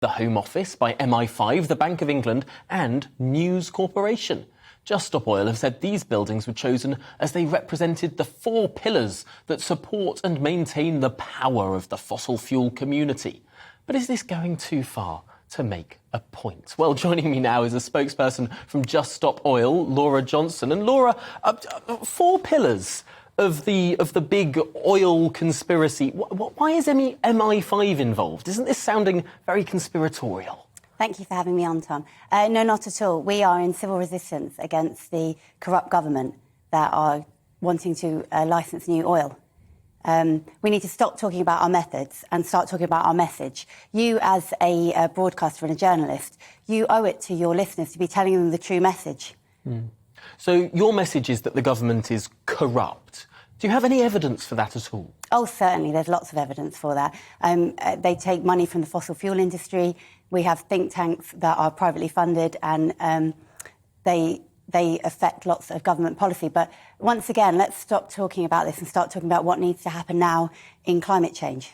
the Home Office by MI5, the Bank of England and News Corporation. Just Stop Oil have said these buildings were chosen as they represented the 4 pillars that support and maintain the power of the fossil fuel community. But is this going too far to make a point? Well, joining me now is a spokesperson from Just Stop Oil, Lora Johnson. And Laura, 4 pillars of the big oil conspiracy. Why is MI5 involved? Isn't this sounding very conspiratorial? Thank you for having me on, Tom. No, not at all. We are in civil resistance against the corrupt government that are wanting to licence new oil. We need to stop talking about our methods and start talking about our message. You, as a broadcaster and a journalist, you owe it to your listeners to be telling them the true message. So your message is that the government is corrupt. Do you have any evidence for that at all? Oh, certainly. There's lots of evidence for that. They take money from the fossil fuel industry. We have think tanks that are privately funded and they affect lots of government policy. But once again, let's stop talking about this and start talking about what needs to happen now in climate change.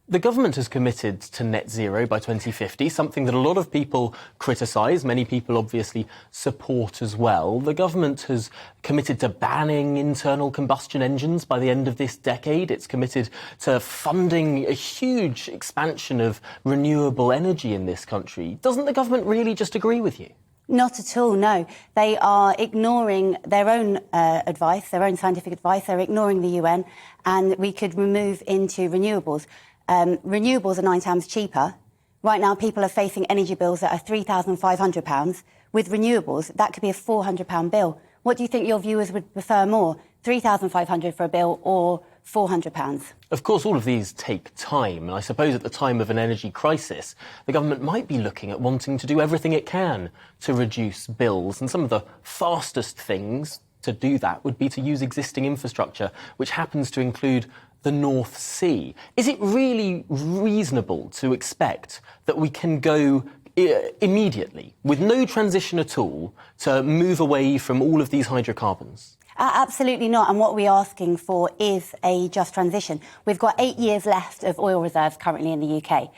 The government has committed to net zero by 2050, something that a lot of people criticise. Many people obviously support as well. The government has committed to banning internal combustion engines by the end of this decade. It's committed to funding a huge expansion of renewable energy in this country. Doesn't the government really just agree with you? Not at all, no. They are ignoring their own advice, their own scientific advice. They're ignoring the UN, and we could move into renewables. Renewables are 9 times cheaper. Right now, people are facing energy bills that are £3,500. With renewables, that could be a £400 bill. What do you think your viewers would prefer more, £3,500 for a bill or £400? Of course, all of these take time. And I suppose at the time of an energy crisis, the government might be looking at wanting to do everything it can to reduce bills. And some of the fastest things to do that would be to use existing infrastructure, which happens to include the North Sea. Is it really reasonable to expect that we can go immediately, with no transition at all, to move away from all of these hydrocarbons? Absolutely not. And what we're asking for is a just transition. We've got 8 years left of oil reserves currently in the UK.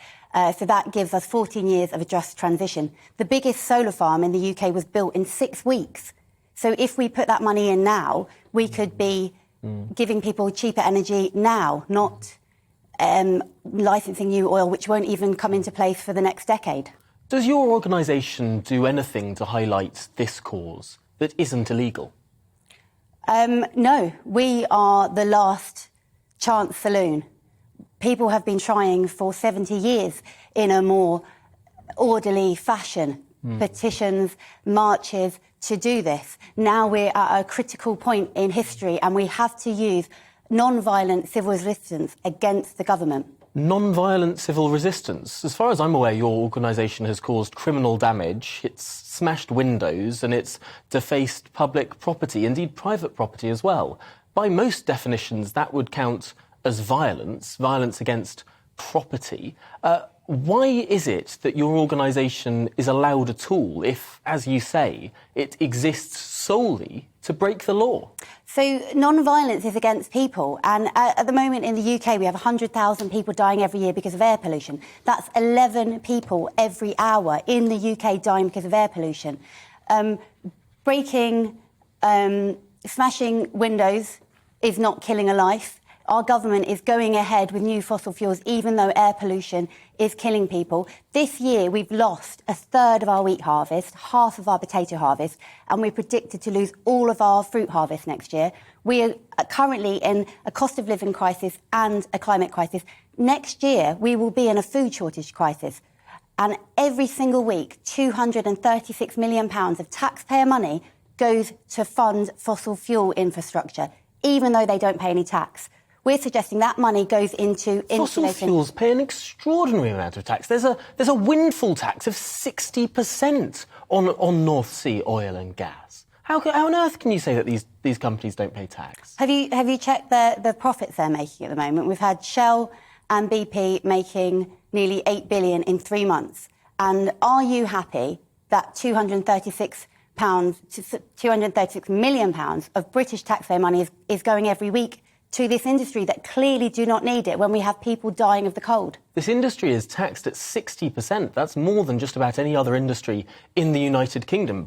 So that gives us 14 years of a just transition. The biggest solar farm in the UK was built in 6 weeks. So if we put that money in now, we could be giving people cheaper energy now, not licensing new oil, which won't even come into place for the next decade. Does your organisation do anything to highlight this cause that isn't illegal? No, we are the last chance saloon. People have been trying for 70 years in a more orderly fashion, petitions, marches, to do this. Now we're at a critical point in history and we have to use non-violent civil resistance against the government. Non-violent civil resistance? As far as I'm aware, your organisation has caused criminal damage, it's smashed windows and it's defaced public property, indeed private property as well. By most definitions, that would count as violence against property. Why is it that your organisation is allowed at all if, as you say, it exists solely to break the law? So non-violence is against people. And at the moment in the UK, we have 100,000 people dying every year because of air pollution. That's 11 people every hour in the UK dying because of air pollution. Smashing windows is not killing a life. Our government is going ahead with new fossil fuels, even though air pollution is killing people. This year, we've lost a third of our wheat harvest, half of our potato harvest, and we're predicted to lose all of our fruit harvest next year. We are currently in a cost of living crisis and a climate crisis. Next year, we will be in a food shortage crisis. And every single week, £236 million of taxpayer money goes to fund fossil fuel infrastructure, even though they don't pay any tax. We're suggesting that money goes into Fossil fuels pay an extraordinary amount of tax. There's a windfall tax of 60% on North Sea oil and gas. How on earth can you say that these companies don't pay tax? Have you checked the profits they're making at the moment? We've had Shell and BP making nearly £8 billion in 3 months. And are you happy that £236 million of British taxpayer money is going every week to this industry that clearly do not need it when we have people dying of the cold? This industry is taxed at 60%. That's more than just about any other industry in the United Kingdom.